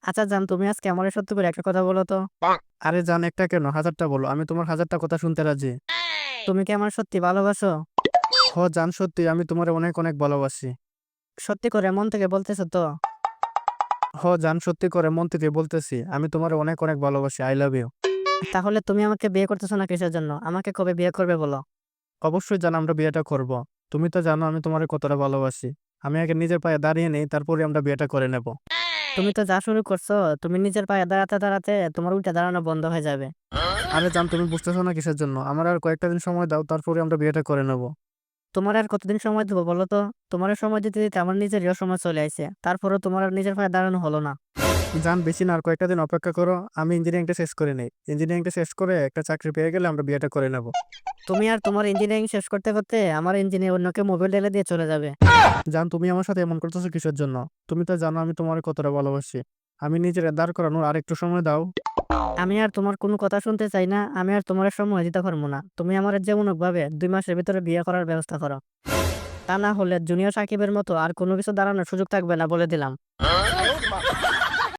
আচ্ছা জান, তুমি আজকে আমার সত্যি করে একটা কথা বলো তো। আরে জান, একটা কেন, হাজারটা বলো, আমি তোমার হাজারটা কথা শুনতে রাজি। তুমি কি আমার সত্যি ভালোবাসো? হ জান, সত্যি আমি তোমার অনেক অনেক ভালোবাসি। সত্যি করে মন থেকে বলতেছো তো? হ জান, সত্যি করে মন থেকে বলতেছি, আমি তোমার অনেক অনেক ভালোবাসি, আই লাভ ইউ। তাহলে তুমি আমাকে বিয়ে করতেছো না কিসের জন্য? আমাকে কবে বিয়ে করবে বলো? অবশ্যই জান, আমরা বিয়েটা করব। তুমি তো জানো আমি তোমার কতটা ভালোবাসি। আমি আগে নিজের পায়ে দাঁড়িয়ে নেই, তারপরে আমরা বিয়েটা করে নেব। তুমি তো যা শুরু করছো, তুমি নিজের পায়ে দাঁড়াতে দাঁড়াতে তোমার উল্টা দাঁড়ানো বন্ধ হয়ে যাবে। আরে জান, তুমি বুঝতেছো না কিসের জন্য? আমার আর কয়েকটা দিন সময় দাও, তারপরে আমরা বিয়েটা করে নেব। তোমার আর কতদিন সময় দেবো বলো তো? তোমার সময় দিতে দিতে আমার নিজেরও সময় চলে আসছে, তারপরেও তোমার আর নিজের পায়ে দাঁড়ানো হলো না। জান, বেশি না, আর কয়েকটা দিন অপেক্ষা করো। আমি ইঞ্জিনিয়ারিংটা শেষ করে নেই। ইঞ্জিনিয়ারিংটা শেষ করে একটা চাকরি পেয়ে গেলে আমরা বিয়েটা করে নেব। তুমি আর তোমার ইঞ্জিনিয়ারিং শেষ করতে করতে আমার ইঞ্জিনিয়ার অন্যকে মোবাইল ঢেলে দিয়ে চলে যাবে। জান, তুমি আমার সাথে এমন করতেছো কিসের জন্য? তুমি তো জানো আমি তোমার কতটা ভালোবাসি। আমি নিজের দাঁড় করানোর আরেকটু সময় দাও। আমি আর তোমার কোনো কথা শুনতে চাই না, আমি আর তোমার সময় দিতে পারবো না। তুমি আমার যেমন ভাবে 2 মাসের ভিতরে বিয়ে করার ব্যবস্থা করো। তা না হলে জুনিয়র সাকিবের মতো আর কোনো কিছু দাঁড়ানোর সুযোগ থাকবে না বলে দিলাম।